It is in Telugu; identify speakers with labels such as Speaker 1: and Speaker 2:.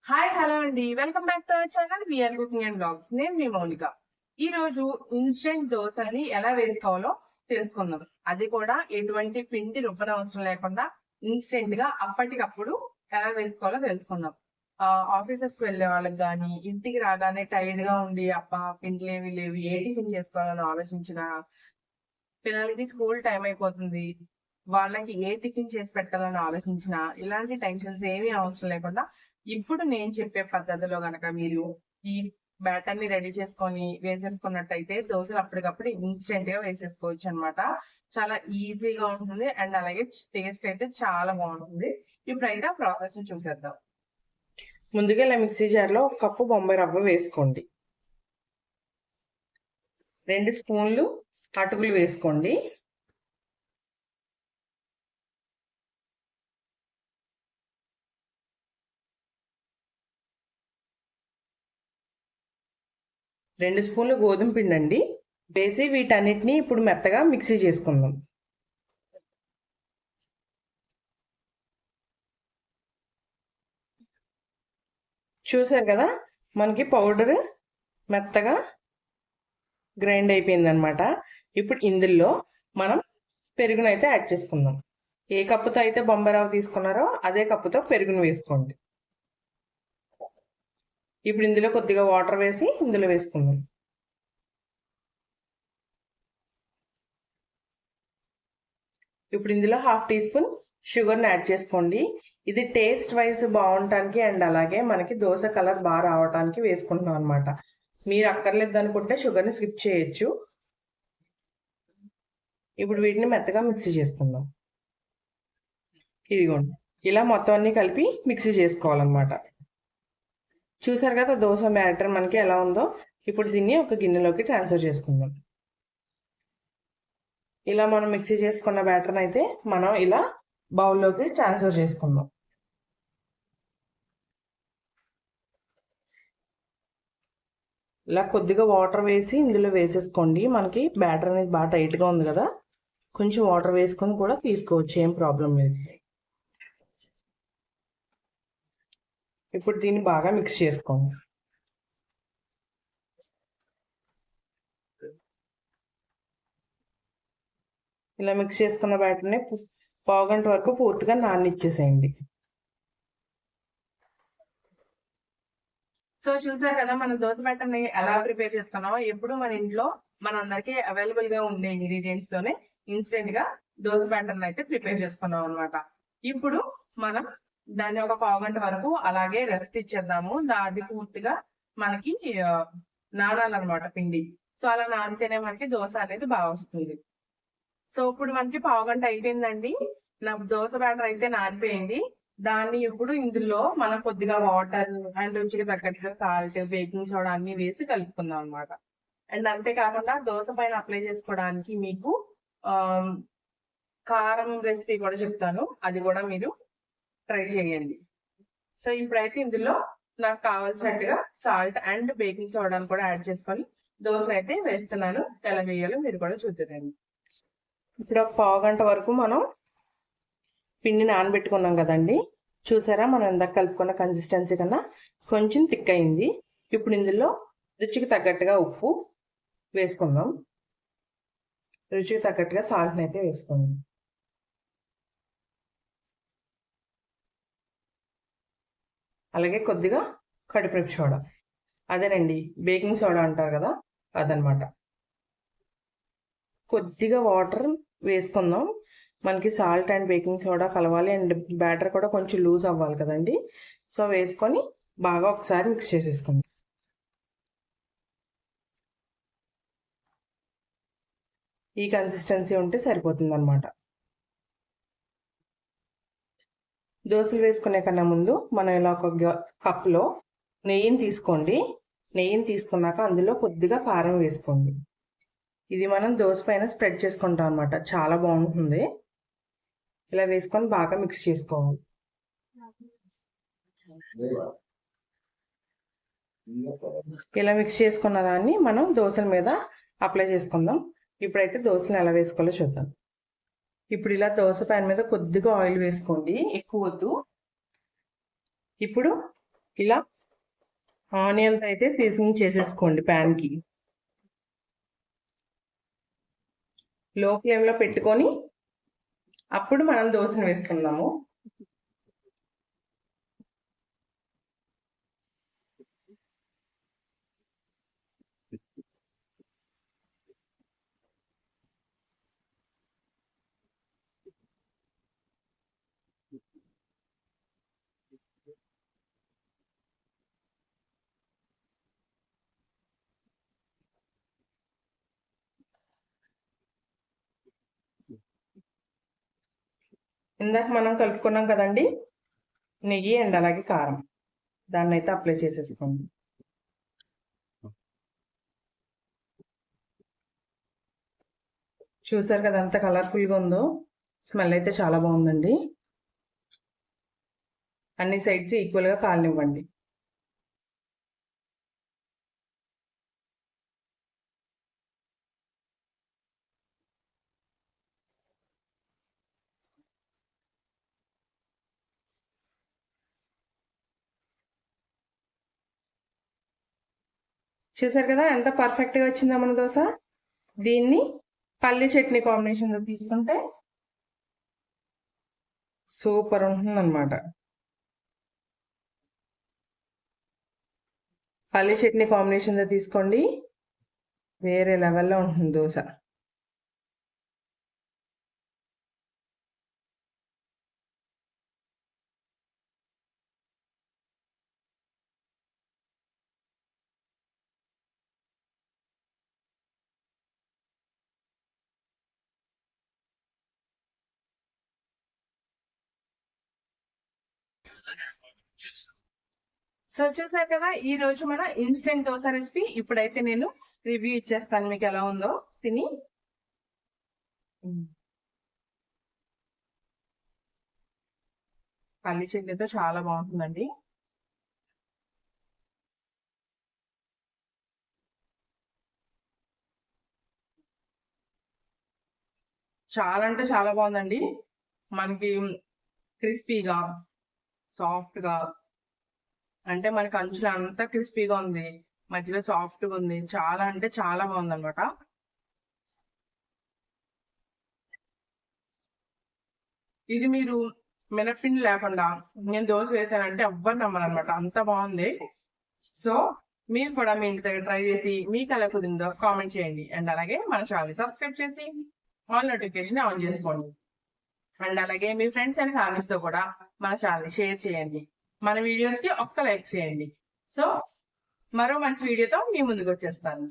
Speaker 1: హాయ్ హలో అండి, welcome back to our channel VR cooking and blogs. నేను మీ మౌనిక. ఈ రోజు ఇన్స్టెంట్ దోశని ఎలా వేసుకోవాలో తెలుసుకుందాం. అది కూడా ఎటువంటి పిండి రుబ్బనవసరం లేకుండా ఇన్స్టెంట్ గా అప్పటికప్పుడు ఎలా వేసుకోవాలో తెలుసుకుందాం. ఆఫీసెస్ కి వెళ్ళే వాళ్ళకి కానీ, ఇంటికి రాగానే టైర్డ్ గా ఉండి పిండి లేవు ఏ టిఫిన్ చేసుకోవాలని ఆలోచించిన పిల్లలకి స్కూల్ టైం అయిపోతుంది, వాళ్ళకి ఏ టిఫిన్ చేసి పెట్టాలని ఆలోచించిన ఇలాంటి టెన్షన్స్ ఏమీ అవసరం లేకుండా ఇప్పుడు నేను చెప్పే పద్ధతిలో గనక మీరు ఈ బ్యాటర్ ని రెడీ చేసుకొని వేసేసుకున్నట్టయితే దోశలు అప్పటికప్పుడు ఇన్స్టెంట్ గా వేసేసుకోవచ్చు అనమాట. చాలా ఈజీగా ఉంటుంది అండ్ అలాగే టేస్ట్ అయితే చాలా బాగుంటుంది. ఇప్పుడైతే ఆ ప్రాసెస్ ని చూసేద్దాం. ముందుగా ఇలా మిక్సీ జార్ లో 1 కప్పు బొంబాయి రవ్వ వేసుకోండి. 2 స్పూన్లు అటుకులు వేసుకోండి. రెండు స్పూన్లు గోధుమ పిండి అండి వేసి వీటన్నిటిని ఇప్పుడు మెత్తగా మిక్సీ చేసుకుందాం. చూసారు కదా, మనకి పౌడర్ మెత్తగా గ్రైండ్ అయిపోయింది అనమాట. ఇప్పుడు ఇందులో మనం పెరుగునైతే యాడ్ చేసుకుందాం. ఏ కప్పుతో అయితే బొంబాయి రవ్వ తీసుకున్నారో అదే కప్పుతో పెరుగును వేసుకోండి. ఇప్పుడు ఇందులో కొద్దిగా వాటర్ వేసి ఇందులో వేసుకుందాం. ఇప్పుడు ఇందులో 1/2 టీ స్పూన్ షుగర్ని యాడ్ చేసుకోండి. ఇది టేస్ట్ వైజ్ బాగుండటానికి అండ్ అలాగే మనకి దోశ కలర్ బాగా రావడానికి వేసుకుంటున్నాం అనమాట. మీరు అక్కర్లేదు అనుకుంటే షుగర్ని స్కిప్ చేయొచ్చు. ఇప్పుడు వీటిని మెత్తగా మిక్సీ చేసుకుందాం. ఇదిగోండి, ఇలా మొత్తం అన్ని కలిపి మిక్సీ చేసుకోవాలన్నమాట. చూసారు కదా దోశ బ్యాటర్ మనకి ఎలా ఉందో. ఇప్పుడు దీన్ని ఒక గిన్నెలోకి ట్రాన్స్ఫర్ చేసుకుందాం. ఇలా మనం మిక్సీ చేసుకున్న బ్యాటర్ అయితే మనం ఇలా బౌల్లోకి ట్రాన్స్ఫర్ చేసుకుందాం. ఇలా కొద్దిగా వాటర్ వేసి ఇందులో వేసేసుకోండి. మనకి బ్యాటర్ అనేది బాగా టైట్గా ఉంది కదా, కొంచెం వాటర్ వేసుకొని కూడా తీసుకోవచ్చు, ఏం ప్రాబ్లం లేదు. ఇప్పుడు దీన్ని బాగా మిక్స్ చేసుకోండి. ఇలా మిక్స్ చేసుకున్న బ్యాటర్ని 1/2 గంట వరకు పూర్తిగా నాననిచ్చేసేయండి. సో చూసారు కదా, మనం దోశ బ్యాటర్ని ఎలా ప్రిపేర్ చేసుకున్నామో. ఎప్పుడు మన ఇంట్లో మనందరికీ అవైలబుల్ గా ఉండే ఇంగ్రీడియంట్స్ తోనే ఇన్స్టెంట్ గా దోశ బ్యాటర్ని అయితే ప్రిపేర్ చేసుకున్నాం అనమాట. ఇప్పుడు మనం దాన్ని ఒక 1/2 గంట వరకు అలాగే రెస్ట్ ఇచ్చేద్దాము. అది పూర్తిగా మనకి నానాలన్నమాట పిండి. సో అలా నానితేనే మనకి దోశ అనేది బాగా వస్తుంది. సో ఇప్పుడు మనకి 1/2 గంట అయిపోయిందండి. నా దోశ బ్యాటర్ అయితే నానిపోయింది. దాన్ని ఇప్పుడు ఇందులో మనం కొద్దిగా వాటర్ అండ్ రుచికి తగ్గట్టుగా సాల్ట్, బేకింగ్ సోడా అన్ని వేసి కలుపుకుందాం అనమాట. అండ్ అంతేకాకుండా దోశ పైన అప్లై చేసుకోవడానికి మీకు కారం రెసిపీ కూడా చెప్తాను, అది కూడా మీరు ట్రై చేయండి. సో ఇప్పుడైతే ఇందులో నాకు కావాల్సినట్టుగా సాల్ట్ అండ్ బేకింగ్ సోడాను కూడా యాడ్ చేసుకొని దోశను అయితే వేస్తున్నాను. ఎలా వేయాలో మీరు కూడా చూద్దారండి. ఇప్పుడు ఒక 1/2 గంట వరకు మనం పిండి నానబెట్టుకున్నాం కదండి. చూసారా, మనం ఇందాక కలుపుకున్న కన్సిస్టెన్సీ కన్నా కొంచెం థిక్ అయింది. ఇప్పుడు ఇందులో రుచికి తగ్గట్టుగా ఉప్పు వేసుకుందాం. రుచికి తగ్గట్టుగా సాల్ట్ని అయితే వేసుకుందాం. అలాగే కొద్దిగా కడుపునొప్పి సోడా, అదేనండి బేకింగ్ సోడా అంటారు కదా, అదనమాట. కొద్దిగా వాటర్ వేసుకుందాం. మనకి సాల్ట్ అండ్ బేకింగ్ సోడా కలవాలి అండ్ బ్యాటర్ కూడా కొంచెం లూజ్ అవ్వాలి కదండి. సో వేసుకొని బాగా ఒకసారి మిక్స్ చేసేసుకుందాం. ఈ కన్సిస్టెన్సీ ఉంటే సరిపోతుంది అనమాట. దోశలు వేసుకునే కన్నా ముందు మనం ఇలా ఒక కప్లో నెయ్యిని తీసుకోండి. నెయ్యిని తీసుకున్నాక అందులో కొద్దిగా కారం వేసుకోండి. ఇది మనం దోశ పైన స్ప్రెడ్ చేసుకుంటాం అనమాట. చాలా బాగుంటుంది. ఇలా వేసుకొని బాగా మిక్స్ చేసుకోవాలి. ఇలా మిక్స్ చేసుకున్న దాన్ని మనం దోశల మీద అప్లై చేసుకుందాం. ఇప్పుడైతే దోశలు ఎలా వేసుకోవాలో చూద్దాం. ఇప్పుడు ఇలా దోశ ప్యాన్ మీద కొద్దిగా ఆయిల్ వేసుకోండి, ఎక్కువ వద్దు. ఇప్పుడు ఇలా ఆనియన్స్ అయితే సీజనింగ్ చేసేసుకోండి ప్యాన్ కి. లో ఫ్లేమ్ లో పెట్టుకొని అప్పుడు మనం దోశను వేసుకుందాము. ఇందాక మనం కలుపుకున్నాం కదండి నెయ్యి అండ్ అలాగే కారం, దాన్ని అయితే అప్లై చేసేసుకోండి. చూసారు కదా ఎంత కలర్ఫుల్గా ఉందో, స్మెల్ అయితే చాలా బాగుందండి. అన్ని సైడ్స్ ఈక్వల్గా కాలనివ్వండి. చూసారు కదా ఎంత పర్ఫెక్ట్గా వచ్చిందా మన దోశ. దీన్ని పల్లి చట్నీ కాంబినేషన్లో తీసుకుంటే సూపర్ ఉంటుందన్నమాట. పల్లి చట్నీ కాంబినేషన్లో తీసుకోండి, వేరే లెవెల్లో ఉంటుంది దోశ. సో చూసారు కదా ఈ రోజు మన ఇన్స్టెంట్ దోశ రెసిపీ. ఇప్పుడైతే నేను రివ్యూ ఇచ్చేస్తాను మీకు ఎలా ఉందో తిని. పల్లి చట్నీతో చాలా బాగుంటుందండి. చాలా అంటే చాలా బాగుందండి. మనకి క్రిస్పీగా సాఫ్ట్గా, అంటే మనకి అంచులు అంతా క్రిస్పీగా ఉంది, మధ్యలో సాఫ్ట్గా ఉంది. చాలా అంటే చాలా బాగుంది అనమాట. ఇది మీరు మినప్పిండి లేకుండా నేను దోశ వేసానంటే ఎవ్వరు నమ్మరు అనమాట, అంత బాగుంది. సో మీరు కూడా మీ ఇంటి దగ్గర ట్రై చేసి మీకు ఎలా కుదిరిందో కామెంట్ చేయండి. అండ్ అలాగే మన ఛానల్ సబ్స్క్రైబ్ చేసి ఆల్ నోటిఫికేషన్ ఆన్ చేసుకోండి. అండ్ అలాగే మీ ఫ్రెండ్స్ అండ్ ఫ్యామిలీస్ తో కూడా మన ఛానల్ షేర్ చేయండి. మన వీడియోస్ కి ఒక్క లైక్ చేయండి. సో మరో మంచి వీడియోతో మీ ముందుకు వచ్చేస్తాను.